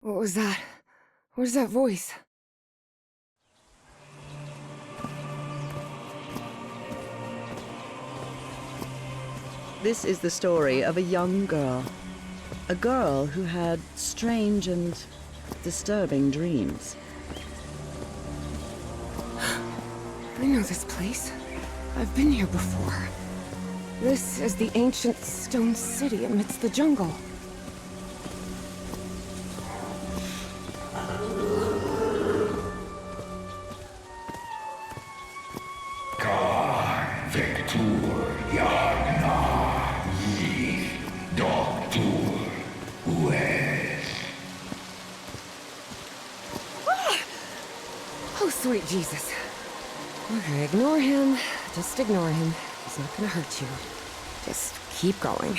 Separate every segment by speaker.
Speaker 1: What was that? Where's that voice?
Speaker 2: This is the story of a young girl. A girl who had strange and disturbing dreams.
Speaker 1: I know this place. I've been here before. This is the ancient stone city amidst the jungle. Oh, sweet Jesus. Okay, ignore him. Just ignore him. He's not gonna hurt you. Just keep going.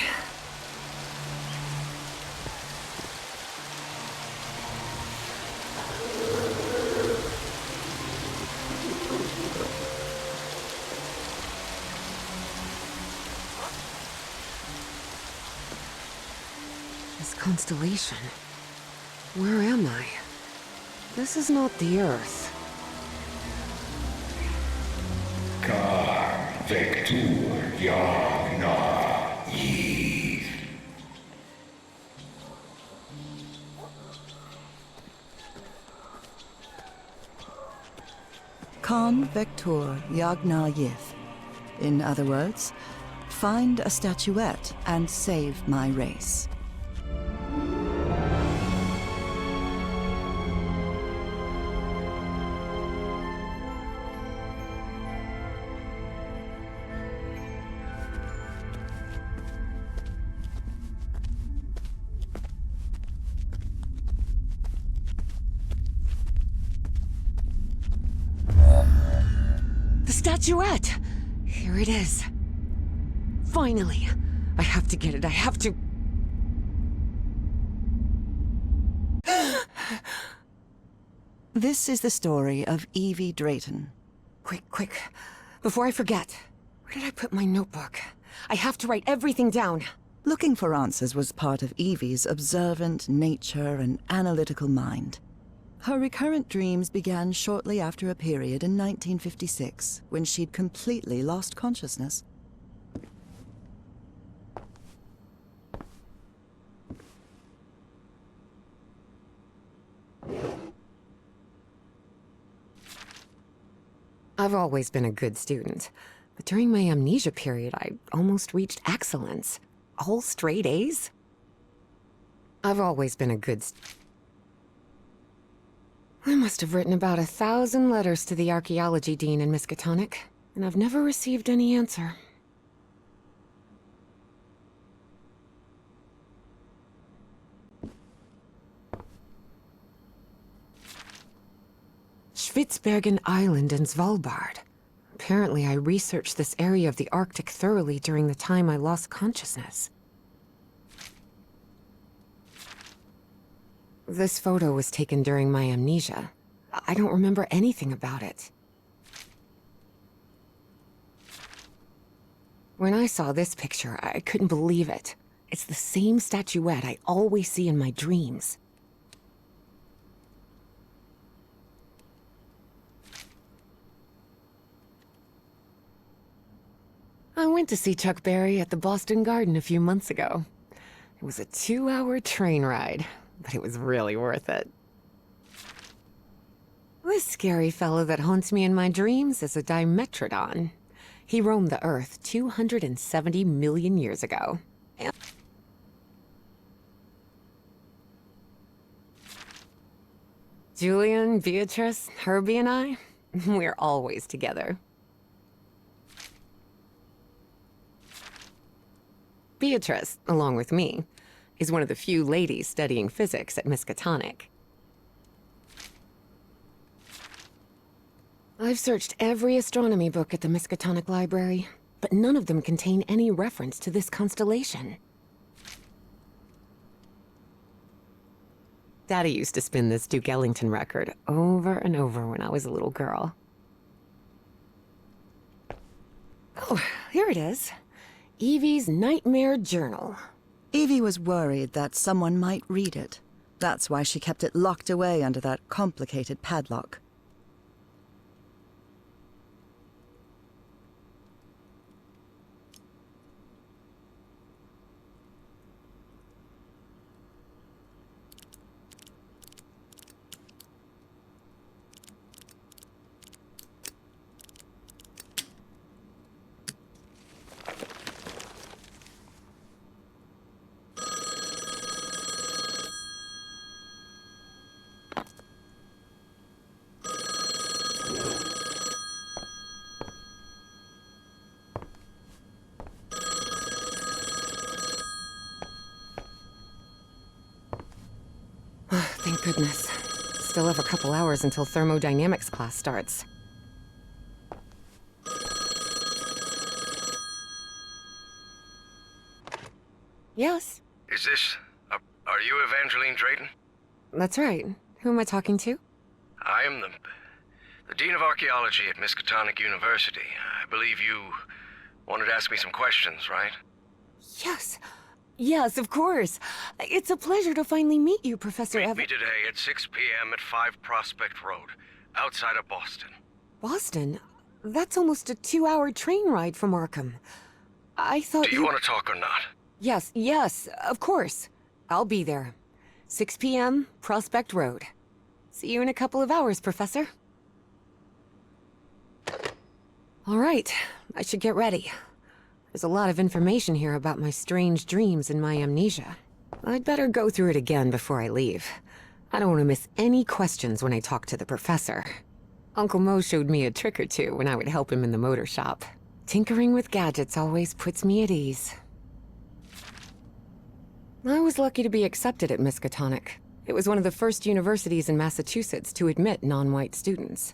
Speaker 1: This constellation. Where am I? This is not the Earth.
Speaker 2: Khan Vector Yagna Yith. In other words, find a statuette and save my race.
Speaker 1: The statuette! Here it is. Finally! I have to get it, I have to...
Speaker 2: This is the story of Evie Drayton.
Speaker 1: Quick. Before I forget. Where did I put my notebook? I have to write everything down.
Speaker 2: Looking for answers was part of Evie's observant nature and analytical mind. Her recurrent dreams began shortly after a period in 1956, when she'd completely lost consciousness.
Speaker 1: I've always been a good student, but during my amnesia period, I almost reached excellence. All straight A's? I've always been a good I must have written about 1,000 letters to the archaeology dean in Miskatonic, and I've never received any answer. Spitsbergen Island in Svalbard. Apparently I researched this area of the Arctic thoroughly during the time I lost consciousness. This photo was taken during my amnesia. I don't remember anything about it. When I saw this picture, I couldn't believe it. It's the same statuette I always see in my dreams. I went to see Chuck Berry at the Boston Garden a few months ago. It was a 2-hour train ride, but it was really worth it. This scary fellow that haunts me in my dreams is a Dimetrodon. He roamed the Earth 270 million years ago. Julian, Beatrice, Herbie, and I, we're always together. Beatrice, along with me, is one of the few ladies studying physics at Miskatonic. I've searched every astronomy book at the Miskatonic Library, but none of them contain any reference to this constellation. Daddy used to spin this Duke Ellington record over and over when I was a little girl. Oh, here it is. Evie's Nightmare Journal.
Speaker 2: Evie was worried that someone might read it. That's why she kept it locked away under that complicated padlock.
Speaker 1: Thank goodness. Still have a couple hours until thermodynamics class starts. Yes,
Speaker 3: Is this... are you Evangeline Drayton?
Speaker 1: that's right. Who am I talking to?
Speaker 3: I am the Dean of Archaeology at Miskatonic University. I believe you wanted to ask me some questions, right?
Speaker 1: Yes. Yes, of course. It's a pleasure to finally meet you, Professor
Speaker 3: Meet me today at 6 p.m. at 5 Prospect Road, outside of Boston.
Speaker 1: Boston? That's almost a 2-hour train ride from Arkham. I thought
Speaker 3: Do you want to talk or not?
Speaker 1: Yes, yes, of course. I'll be there. 6 p.m., Prospect Road. See you in a couple of hours, Professor. All right, I should get ready. There's a lot of information here about my strange dreams and my amnesia. I'd better go through it again before I leave. I don't want to miss any questions when I talk to the professor. Uncle Mo showed me a trick or two when I would help him in the motor shop. Tinkering with gadgets always puts me at ease. I was lucky to be accepted at Miskatonic. It was one of the first universities in Massachusetts to admit non-white students.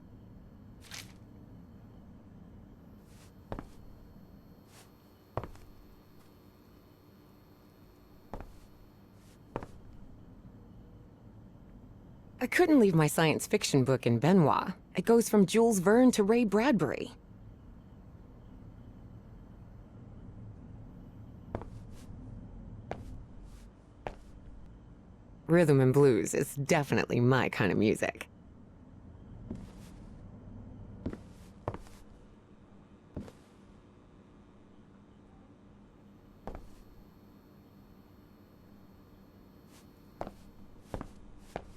Speaker 1: I couldn't leave my science fiction book in Benoit. It goes from Jules Verne to Ray Bradbury. Rhythm and blues is definitely my kind of music.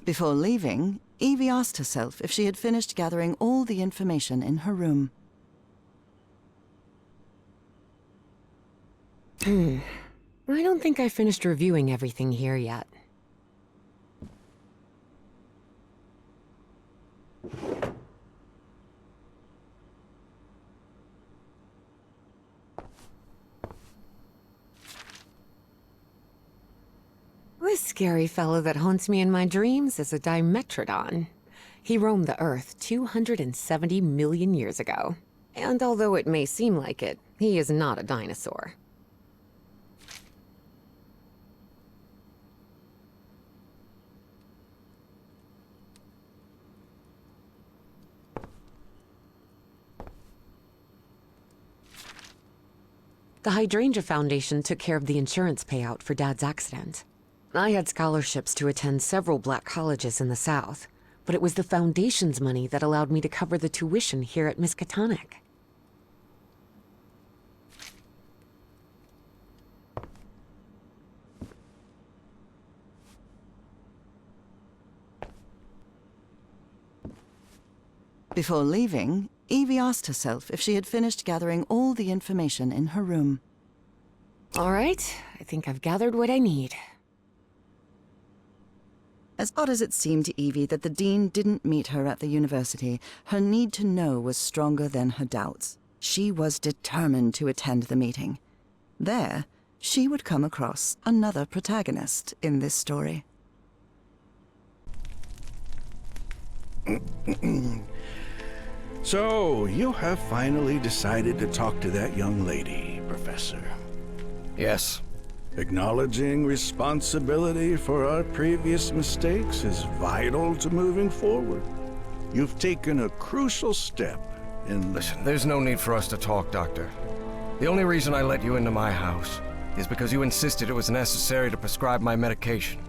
Speaker 2: Before leaving, Evie asked herself if she had finished gathering all the information in her room.
Speaker 1: I don't think I finished reviewing everything here yet. This scary fellow that haunts me in my dreams is a Dimetrodon. He roamed the Earth 270 million years ago. And although it may seem like it, he is not a dinosaur. The Hydrangea Foundation took care of the insurance payout for Dad's accident. I had scholarships to attend several black colleges in the South, but it was the Foundation's money that allowed me to cover the tuition here at Miskatonic.
Speaker 2: Before leaving, Evie asked herself if she had finished gathering all the information in her room.
Speaker 1: All right, I think I've gathered what I need.
Speaker 2: As odd as it seemed to Evie that the Dean didn't meet her at the university, her need to know was stronger than her doubts. She was determined to attend the meeting. There, she would come across another protagonist in this story.
Speaker 4: So, you have finally decided to talk to that young lady, Professor.
Speaker 3: Yes.
Speaker 4: Acknowledging responsibility for our previous mistakes is vital to moving forward. You've taken a crucial step in...
Speaker 3: Listen, there's no need for us to talk, Doctor. The only reason I let you into my house is because you insisted it was necessary to prescribe my medication.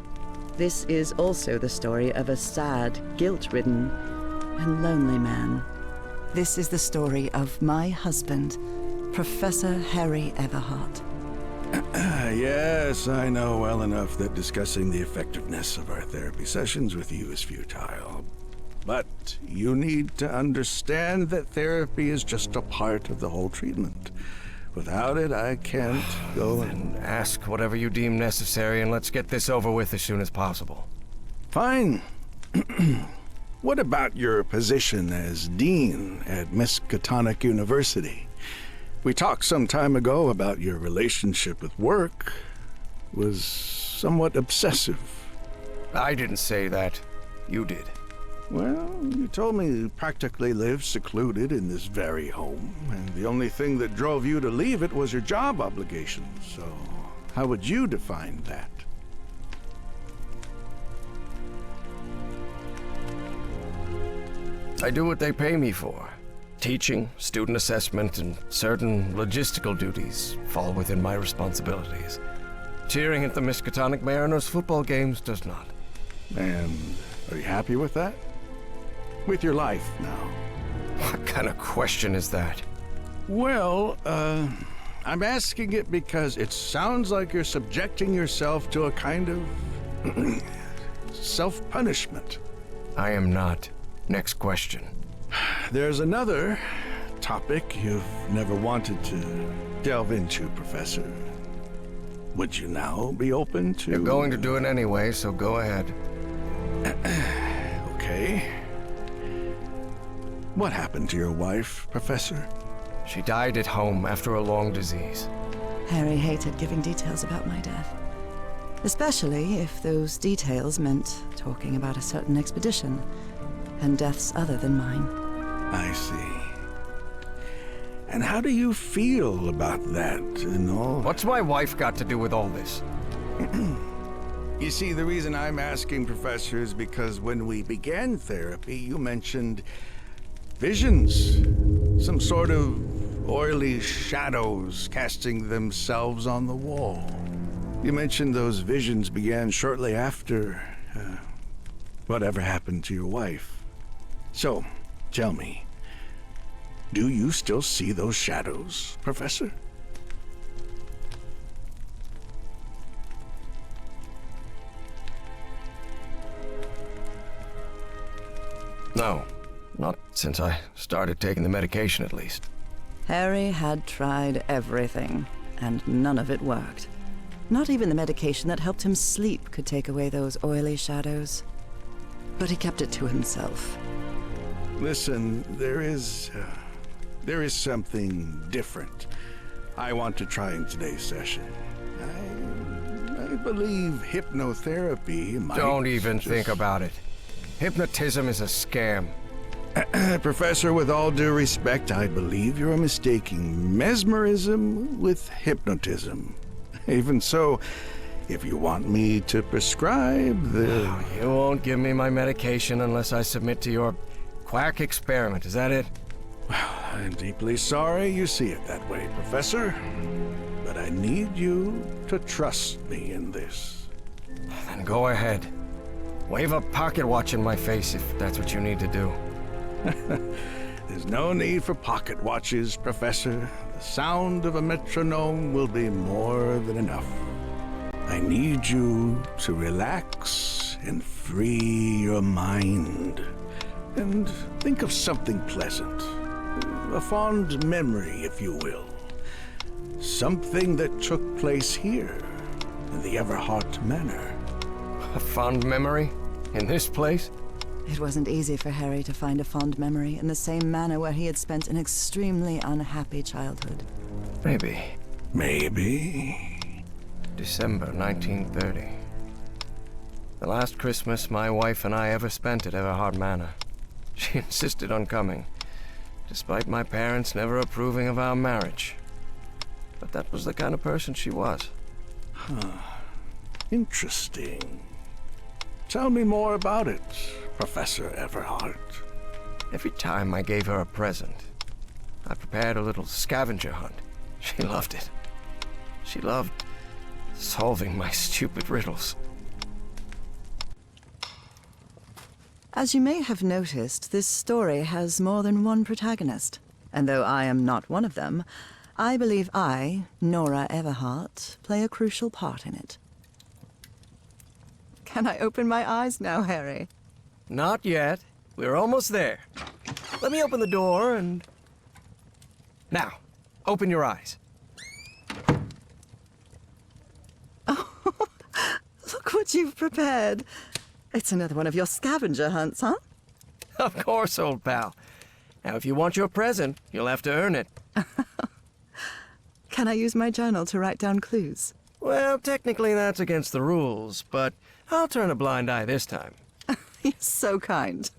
Speaker 2: This is also the story of a sad, guilt-ridden, and lonely man. This is the story of my husband, Professor Harry Everhart.
Speaker 4: Yes, I know well enough that discussing the effectiveness of our therapy sessions with you is futile. But you need to understand that therapy is just a part of the whole treatment. Without it, I can't go and...
Speaker 3: Then ask whatever you deem necessary and let's get this over with as soon as possible.
Speaker 4: Fine. What about your position as dean at Miskatonic University? We talked some time ago about your relationship with work was somewhat obsessive.
Speaker 3: I didn't say that. You did.
Speaker 4: Well, you told me you practically lived secluded in this very home, and the only thing that drove you to leave it was your job obligations. So, how would you define that?
Speaker 3: I do what they pay me for. Teaching, student assessment, and certain logistical duties fall within my responsibilities. Cheering at the Miskatonic Mariners football games does not.
Speaker 4: And are you happy with that? With your life now?
Speaker 3: What kind of question is that?
Speaker 4: Well, I'm asking it because it sounds like you're subjecting yourself to a kind of self-punishment.
Speaker 3: I am not. Next question.
Speaker 4: There's another topic you've never wanted to delve into, Professor. Would you now be open to...
Speaker 3: You're going to do it anyway, so go ahead.
Speaker 4: Okay. What happened to your wife, Professor?
Speaker 3: She died at home after a long disease.
Speaker 2: Harry hated giving details about my death. Especially if those details meant talking about a certain expedition and deaths other than mine.
Speaker 4: I see. And how do you feel about that and all?
Speaker 3: What's my wife got to do with all this?
Speaker 4: You see, the reason I'm asking, Professor, is because when we began therapy, you mentioned visions. Some sort of oily shadows casting themselves on the wall. You mentioned those visions began shortly after whatever happened to your wife. So, tell me, do you still see those shadows, Professor?
Speaker 3: No, not since I started taking the medication, at least.
Speaker 2: Harry had tried everything, and none of it worked. Not even the medication that helped him sleep could take away those oily shadows. But he kept it to himself.
Speaker 4: Listen, there is something different I want to try in today's session. I believe hypnotherapy might...
Speaker 3: Don't even think about it. Hypnotism is a scam.
Speaker 4: Professor, with all due respect, I believe you're mistaking mesmerism with hypnotism. Even so, if you want me to prescribe the...
Speaker 3: Oh, you won't give me my medication unless I submit to your quack experiment, is that it?
Speaker 4: Well, I'm deeply sorry you see it that way, Professor. But I need you to trust me in this.
Speaker 3: Then go ahead. Wave a pocket watch in my face if that's what you need to do.
Speaker 4: There's no need for pocket watches, Professor. The sound of a metronome will be more than enough. I need you to relax and free your mind. And think of something pleasant. A fond memory, if you will. Something that took place here, in the Everhart Manor.
Speaker 3: A fond memory? In this place?
Speaker 2: It wasn't easy for Harry to find a fond memory in the same manor where he had spent an extremely unhappy childhood.
Speaker 3: Maybe.
Speaker 4: Maybe.
Speaker 3: December 1930. The last Christmas my wife and I ever spent at Everhart Manor. She insisted on coming, despite my parents never approving of our marriage. But that was the kind of person she was.
Speaker 4: Interesting. Tell me more about it, Professor Everhart.
Speaker 3: Every time I gave her a present, I prepared a little scavenger hunt. She loved it. She loved solving my stupid riddles.
Speaker 2: As you may have noticed, this story has more than one protagonist. And though I am not one of them, I believe I, Nora Everhart, play a crucial part in it. Can I open my eyes now, Harry?
Speaker 3: Not yet. We're almost there. Let me open the door and... Now, open your eyes.
Speaker 2: Look what you've prepared. It's another one of your scavenger hunts, huh?
Speaker 3: Of course, old pal. Now, if you want your present, you'll have to earn it.
Speaker 2: Can I use my journal to write down clues?
Speaker 3: Well, technically that's against the rules, but I'll turn a blind eye this time.
Speaker 2: You're so kind.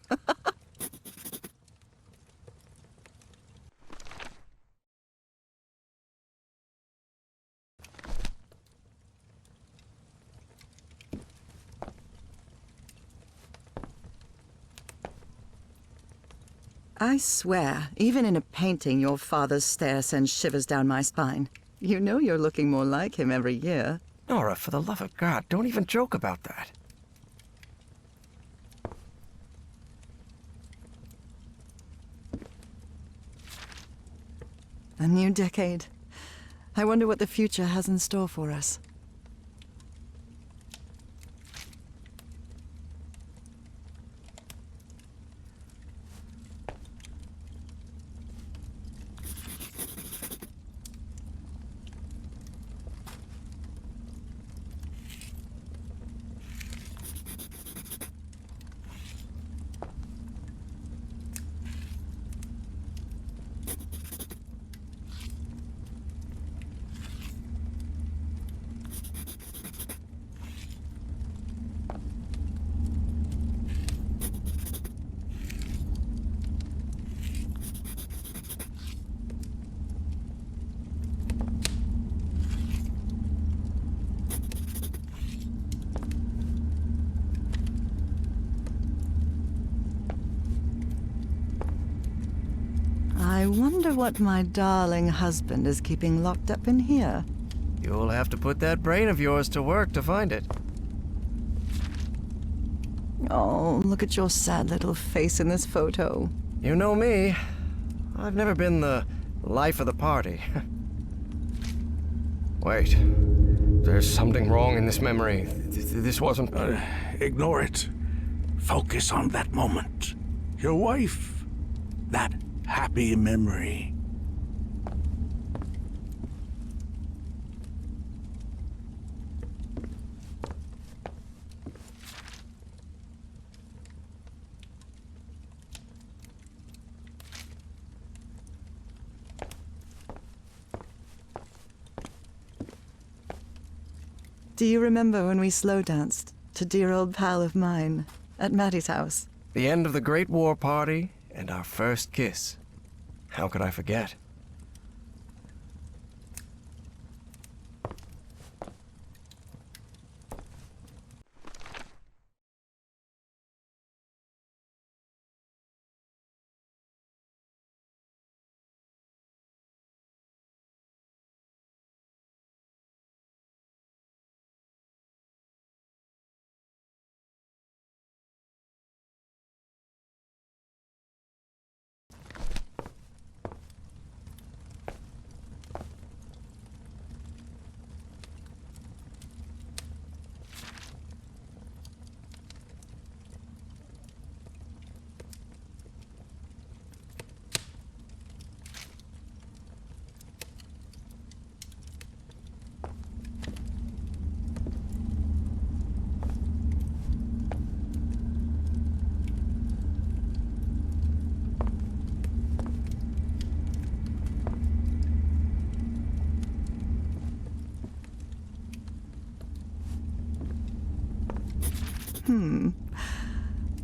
Speaker 2: I swear, even in a painting, your father's stare sends shivers down my spine. You know you're looking more like him every year.
Speaker 3: Nora, for the love of God, don't even joke about that.
Speaker 2: A new decade. I wonder what the future has in store for us. I wonder what my darling husband is keeping locked up in here.
Speaker 3: You'll have to put that brain of yours to work to find it.
Speaker 2: Oh, look at your sad little face in this photo.
Speaker 3: You know me. I've never been the life of the party. Wait. There's something wrong in this memory. This wasn't...
Speaker 4: Ignore it. Focus on that moment. Your wife. That happy memory.
Speaker 2: Do you remember when we slow danced to dear old pal of mine at Maddie's house?
Speaker 3: The end of the Great War Party and our first kiss. How could I forget?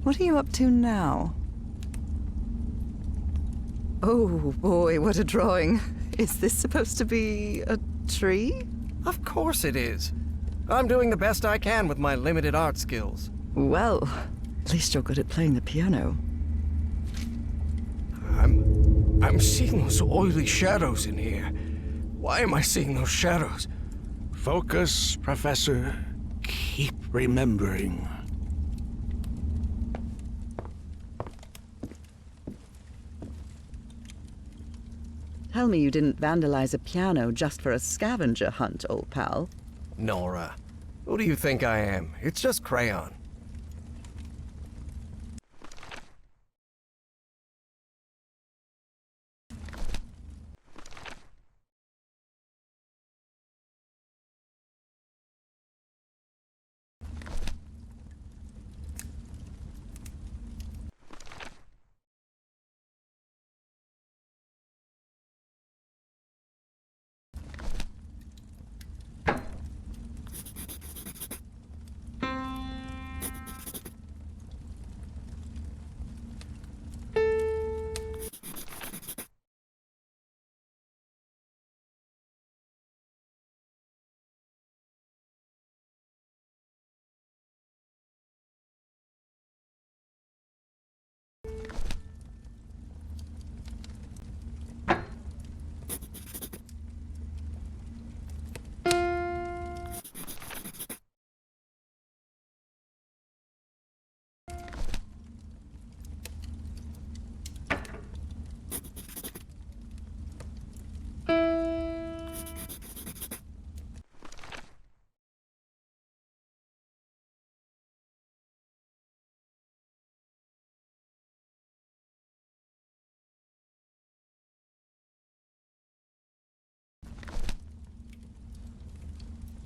Speaker 2: What are you up to now? Oh boy, what a drawing. Is this supposed to be a tree?
Speaker 3: Of course it is. I'm doing the best I can with my limited art skills.
Speaker 2: Well, at least you're good at playing the piano.
Speaker 3: I'm seeing those oily shadows in here. Why am I seeing those shadows?
Speaker 4: Focus, Professor. Keep remembering.
Speaker 2: Tell me you didn't vandalize a piano just for a scavenger hunt, old pal.
Speaker 3: Nora, who do you think I am? It's just crayon.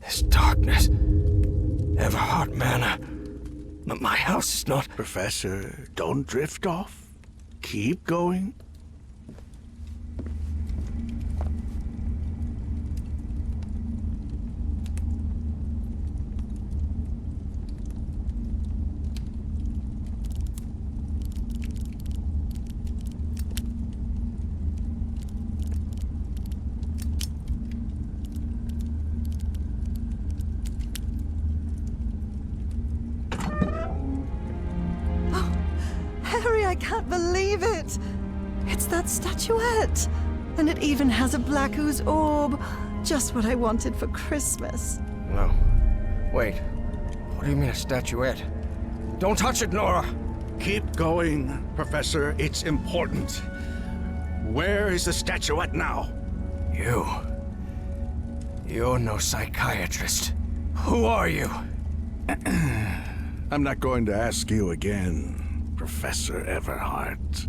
Speaker 3: This darkness. Everhard Manor. My house is not...
Speaker 4: Professor, don't drift off. Keep going.
Speaker 2: Harry, I can't believe it! It's that statuette! And it even has a black ooze orb. Just what I wanted for Christmas.
Speaker 3: No. Wait. What do you mean a statuette? Don't touch it, Nora!
Speaker 4: Keep going, Professor. It's important. Where is the statuette now?
Speaker 3: You're no psychiatrist. Who are you?
Speaker 4: I'm not going to ask you again, Professor Everhart.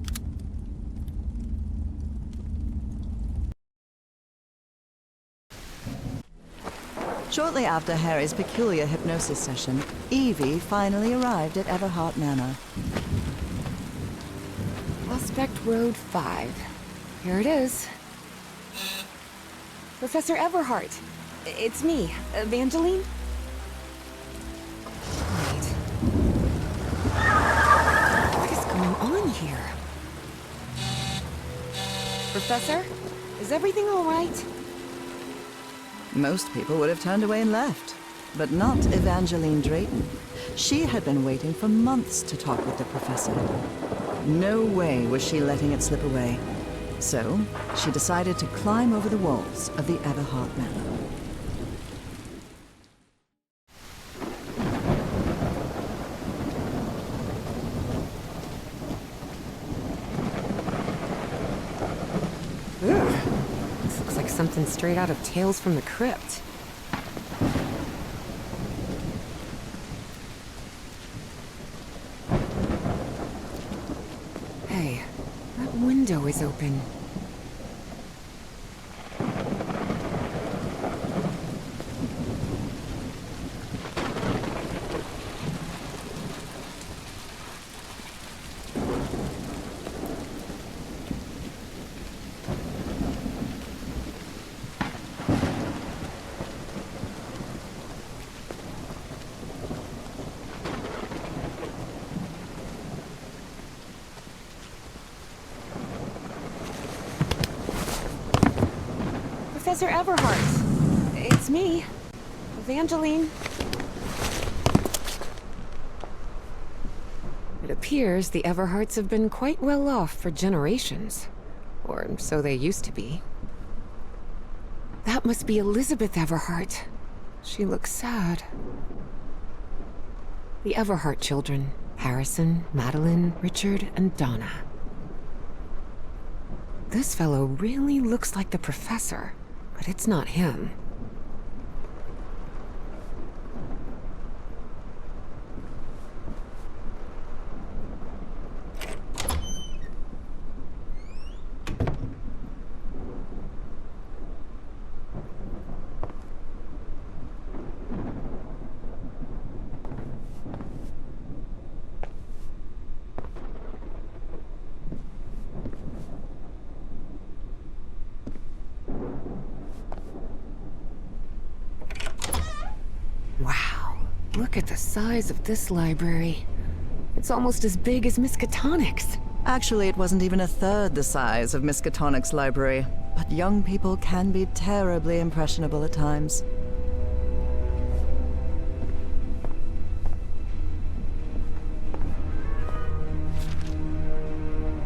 Speaker 2: Shortly after Harry's peculiar hypnosis session, Evie finally arrived at Everhart Manor.
Speaker 1: Prospect Road 5. Here it is. Professor Everhart. It's me, Evangeline. Wait. What is going on here? Professor? Is everything all right?
Speaker 2: Most people would have turned away and left, but not Evangeline Drayton. She had been waiting for months to talk with the professor. No way was she letting it slip away. So, she decided to climb over the walls of the Everhart Manor.
Speaker 1: This looks like something straight out of Tales from the Crypt. Hey, that window is open. Professor Everhart. It's me, Evangeline. It appears the Everharts have been quite well off for generations. Or so they used to be. That must be Elizabeth Everhart. She looks sad. The Everhart children, Harrison, Madeline, Richard, and Donna. This fellow really looks like the professor, but it's not him. Wow, look at the size of this library. It's almost as big as Miskatonic's.
Speaker 2: Actually, it wasn't even a third the size of Miskatonic's library, but young people can be terribly impressionable at times.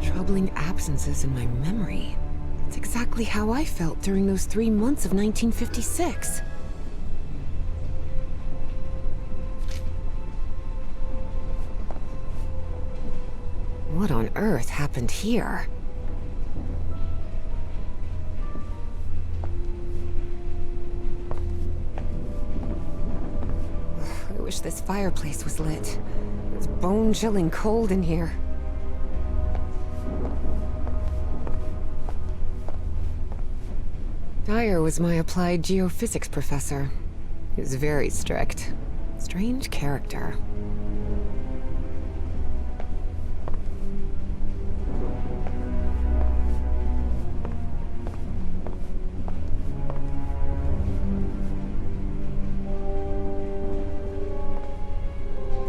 Speaker 1: Troubling absences in my memory. It's exactly how I felt during those 3 months of 1956. What on earth happened here? I wish this fireplace was lit. It's bone-chilling cold in here. Dyer was my applied geophysics professor. He was very strict. Strange character.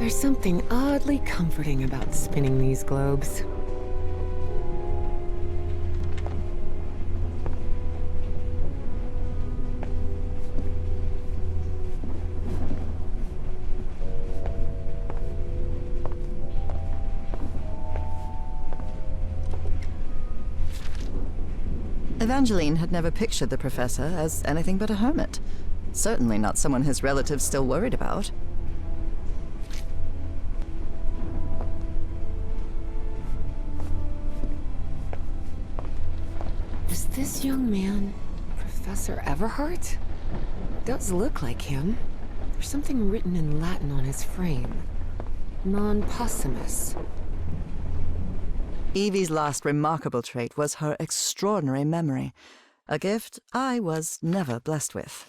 Speaker 1: There's something oddly comforting about spinning these globes.
Speaker 2: Evangeline had never pictured the professor as anything but a hermit. Certainly not someone his relatives still worried about.
Speaker 1: Is this young man Professor Everhart? Does look like him. There's something written in Latin on his frame. Non possumus.
Speaker 2: Evie's last remarkable trait was her extraordinary memory, a gift I was never blessed with.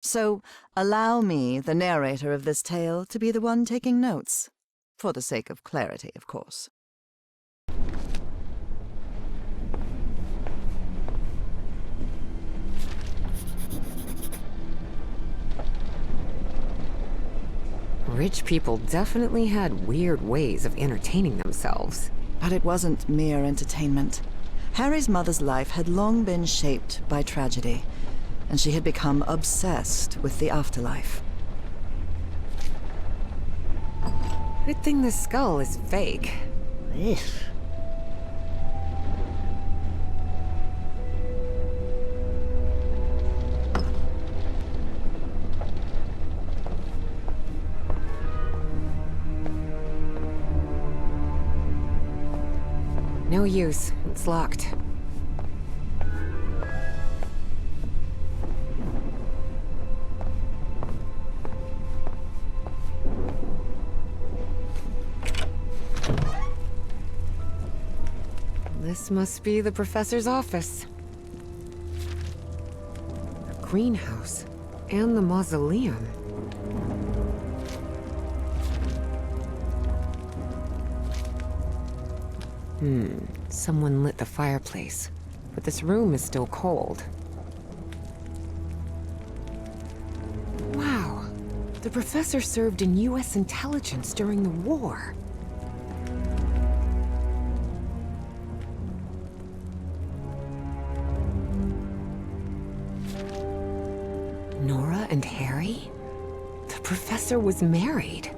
Speaker 2: So allow me, the narrator of this tale, to be the one taking notes. For the sake of clarity, of course.
Speaker 1: Rich people definitely had weird ways of entertaining themselves.
Speaker 2: But it wasn't mere entertainment. Harry's mother's life had long been shaped by tragedy, and she had become obsessed with the afterlife.
Speaker 1: Good thing the skull is fake. Ugh. No use. It's locked. This must be the professor's office. The greenhouse. And the mausoleum. Someone lit the fireplace, but this room is still cold. Wow, the professor served in U.S. intelligence during the war. Nora and Harry? The professor was married.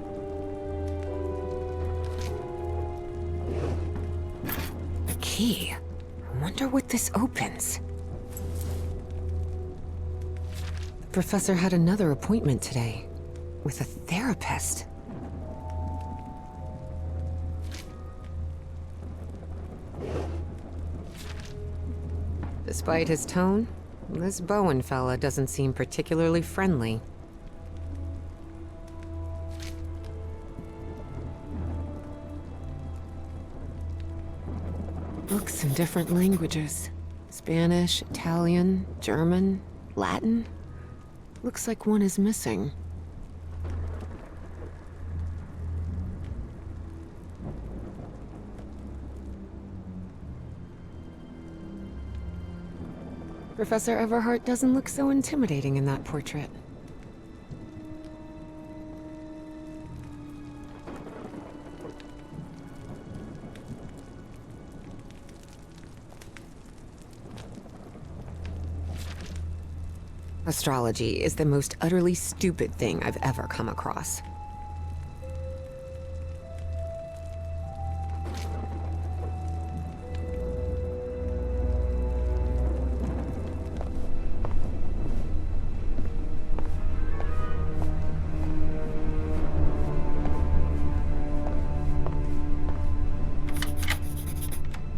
Speaker 1: Key. I wonder what this opens. Professor had another appointment today. With a therapist. Despite his tone, this Bowen fella doesn't seem particularly friendly. Books in different languages. Spanish, Italian, German, Latin. Looks like one is missing. Professor Everhart doesn't look so intimidating in that portrait. Astrology is the most utterly stupid thing I've ever come across.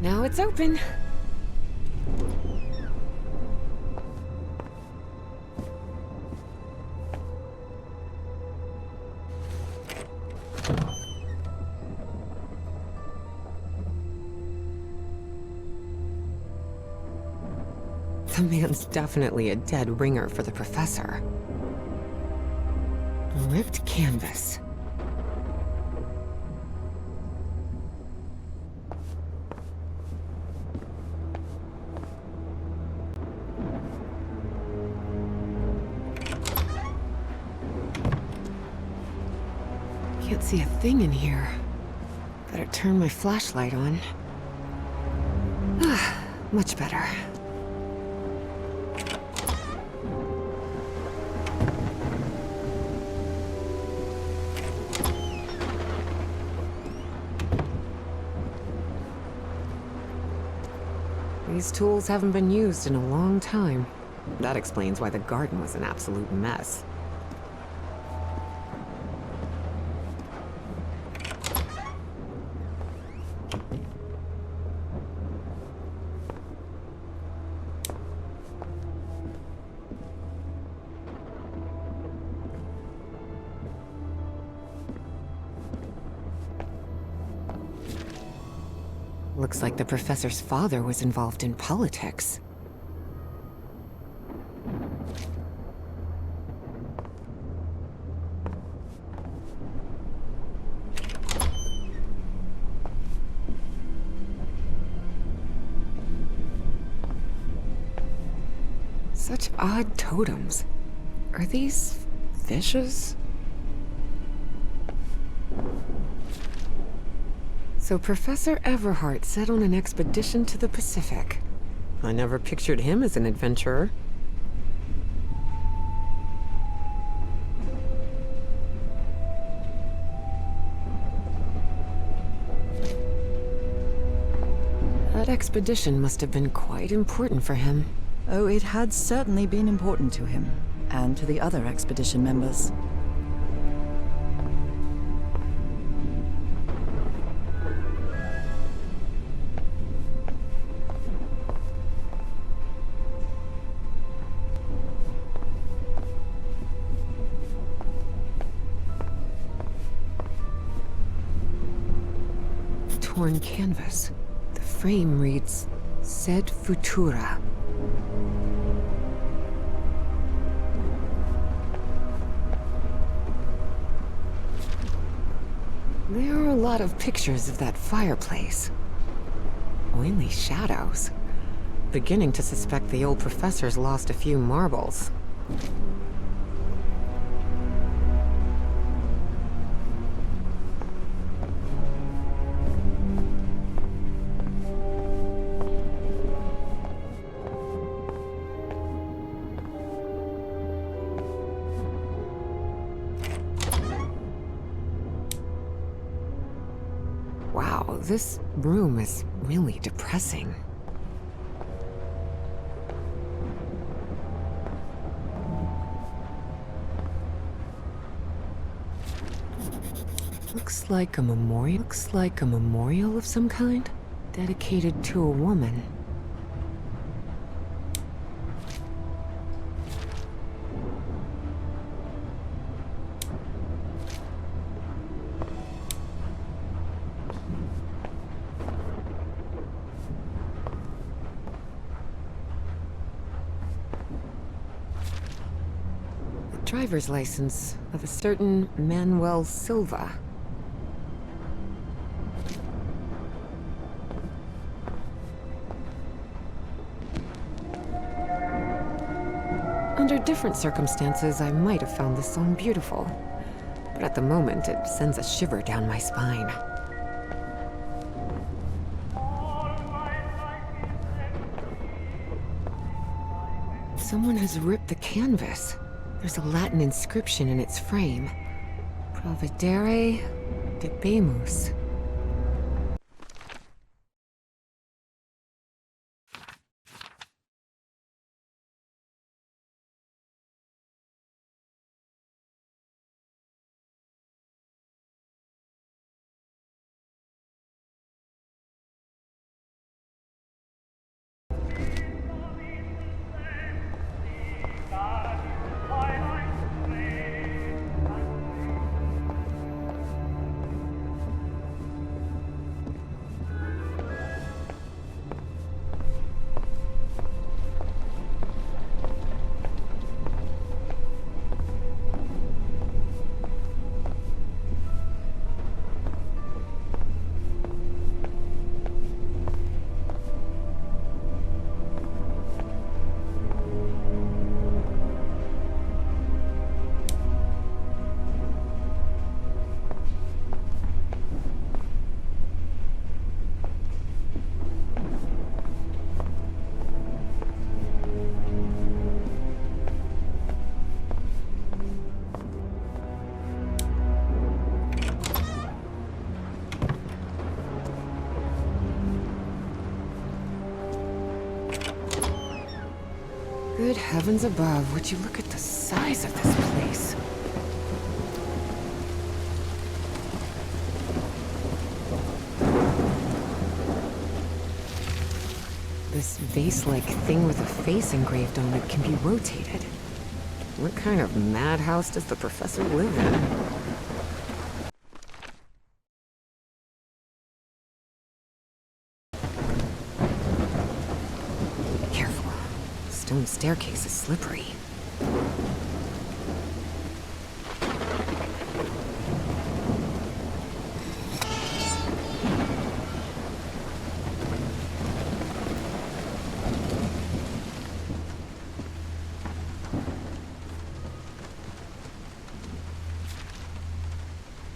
Speaker 1: Now it's open. The man's definitely a dead ringer for the professor. Ripped canvas. Can't see a thing in here. Better turn my flashlight on. Ah, much better. These tools haven't been used in a long time. That explains why the garden was an absolute mess. Looks like the professor's father was involved in politics. Such odd totems. Are these fishes? So Professor Everhart set on an expedition to the Pacific. I never pictured him as an adventurer. That expedition must have been quite important for him.
Speaker 2: Oh, it had certainly been important to him, and to the other expedition members.
Speaker 1: Torn canvas. The frame reads, Sed Futura. There are a lot of pictures of that fireplace. Oily shadows. Beginning to suspect the old professor's lost a few marbles. Wow, this room is really depressing. Looks like a memorial. Looks like a memorial of some kind, dedicated to a woman. Driver's license of a certain Manuel Silva. Under different circumstances, I might have found this song beautiful, but at the moment, it sends a shiver down my spine. Someone has ripped the canvas. There's a Latin inscription in its frame. Providere debemus. Good heavens above, would you look at the size of this place? This vase-like thing with a face engraved on it can be rotated. What kind of madhouse does the professor live in? Stone staircase is slippery.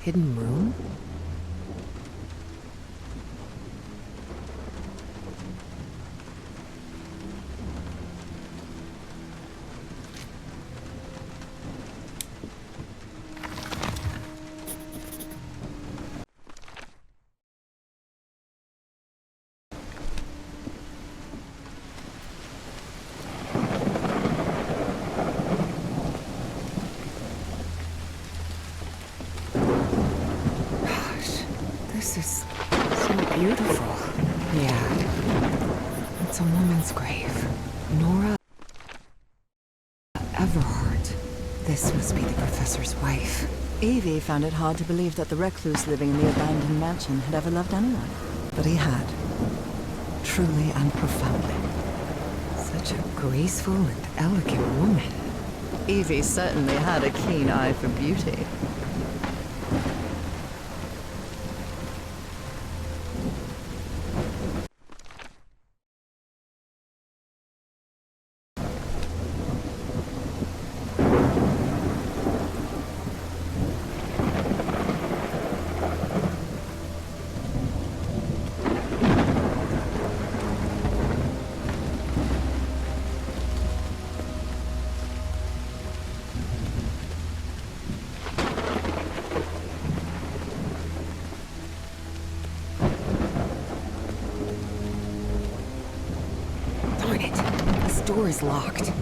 Speaker 1: Hidden room? This is so beautiful. Yeah, it's a woman's grave. Nora Everhart. This must be the professor's wife.
Speaker 2: Evie found it hard to believe that the recluse living in the abandoned mansion had ever loved anyone. But he had. Truly and profoundly.
Speaker 1: Such a graceful and elegant woman.
Speaker 2: Evie certainly had a keen eye for beauty.
Speaker 1: Door is locked.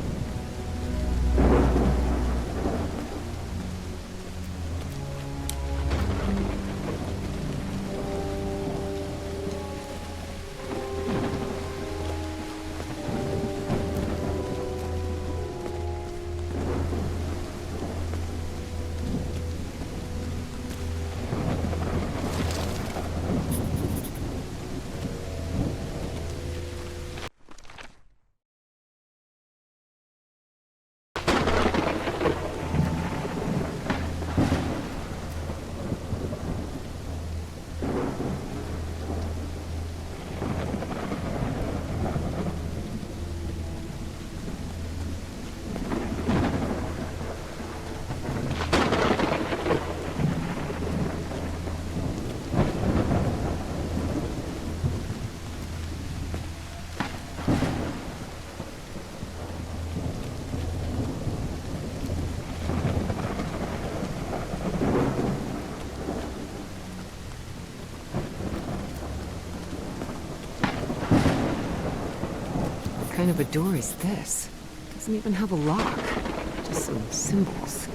Speaker 1: kind of a door is this? Doesn't even have a lock. Just some symbols.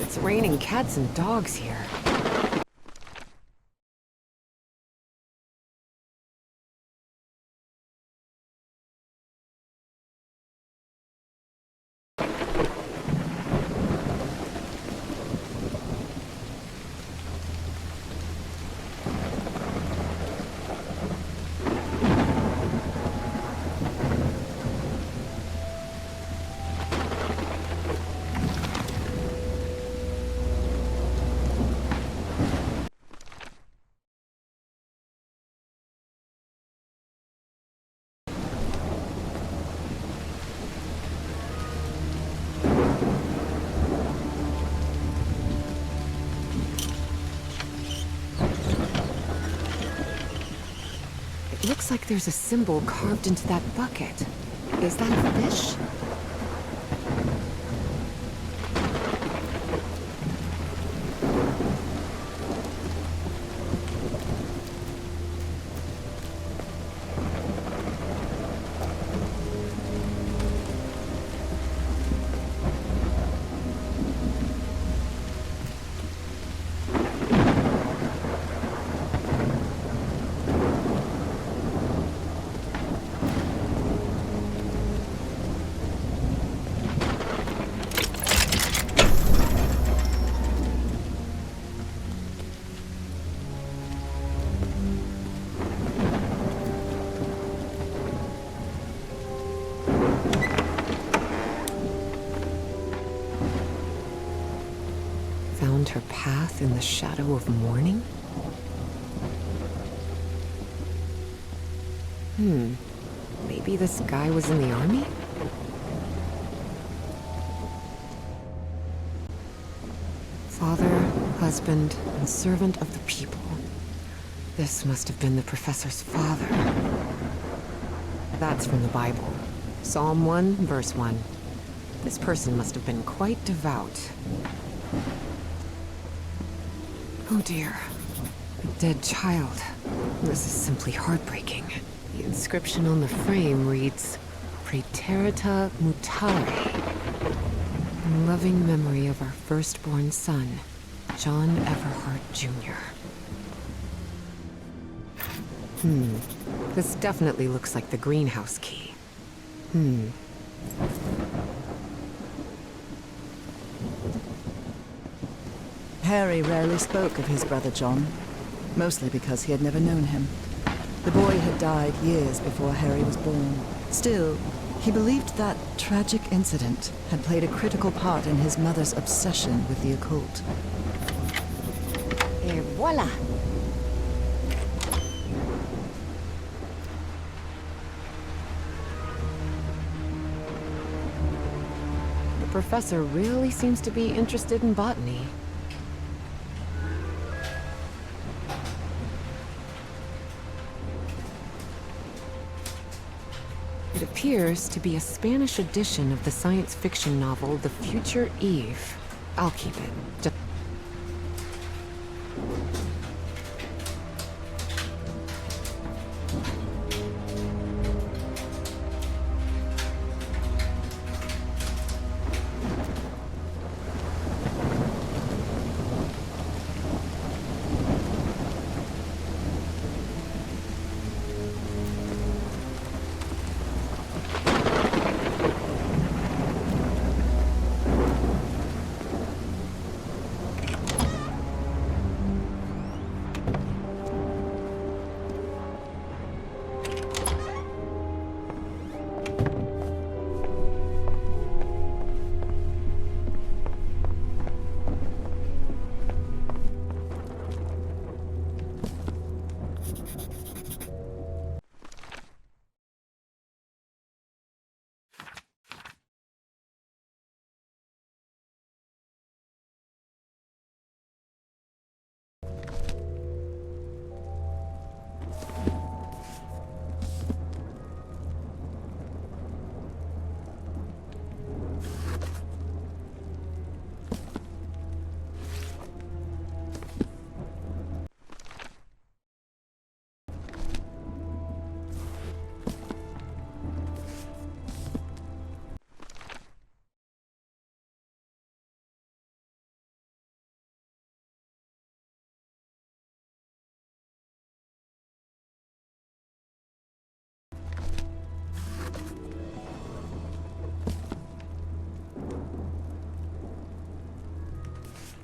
Speaker 1: It's raining cats and dogs here. It looks like there's a symbol carved into that bucket. Is that a fish? Found her path in the shadow of morning? Maybe this guy was in the army? Father, husband, and servant of the people. This must have been the professor's father. That's from the Bible. Psalm 1, verse 1. This person must have been quite devout. Oh dear. A dead child. This is simply heartbreaking. The inscription on the frame reads, Praeterita Mutare. In loving memory of our firstborn son, John Everhart Jr. This definitely looks like the greenhouse key.
Speaker 2: Harry rarely spoke of his brother John, mostly because he had never known him. The boy had died years before Harry was born. Still, he believed that tragic incident had played a critical part in his mother's obsession with the occult.
Speaker 1: Et voila! The professor really seems to be interested in botany. It appears to be a Spanish edition of the science fiction novel The Future Eve. I'll keep it.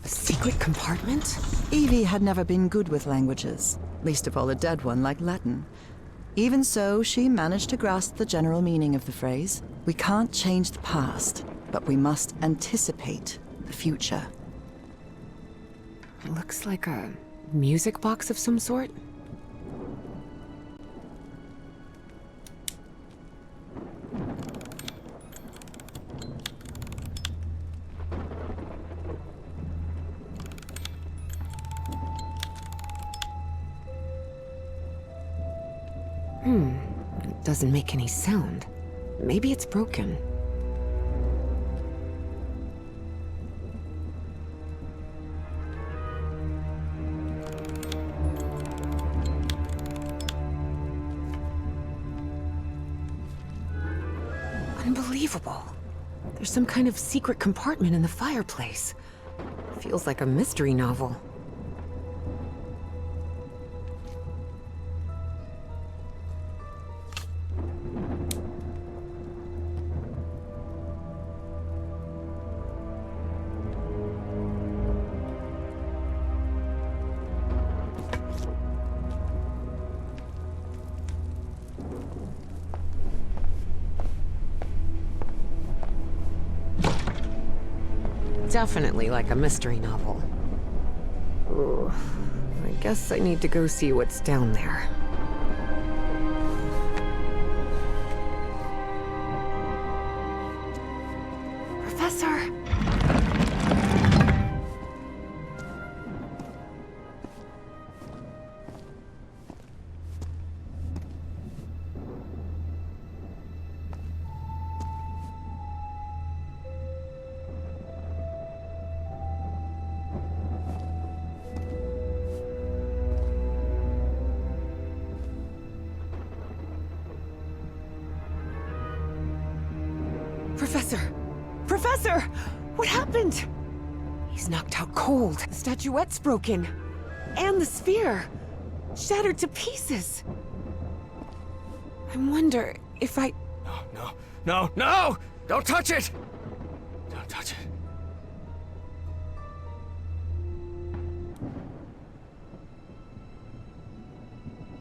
Speaker 1: A secret compartment?
Speaker 2: Evie had never been good with languages, least of all a dead one like Latin. Even so, she managed to grasp the general meaning of the phrase. We can't change the past, but we must anticipate the future.
Speaker 1: It looks like a music box of some sort. It doesn't make any sound. Maybe it's broken. Unbelievable. There's some kind of secret compartment in the fireplace. Feels like a mystery novel. Definitely like a mystery novel. Ooh, I guess I need to go see what's down there. Professor! Professor! Professor! What happened? He's knocked out cold. The statuette's broken. And the sphere. Shattered to pieces. I wonder if I...
Speaker 3: No! Don't touch it! Don't touch it.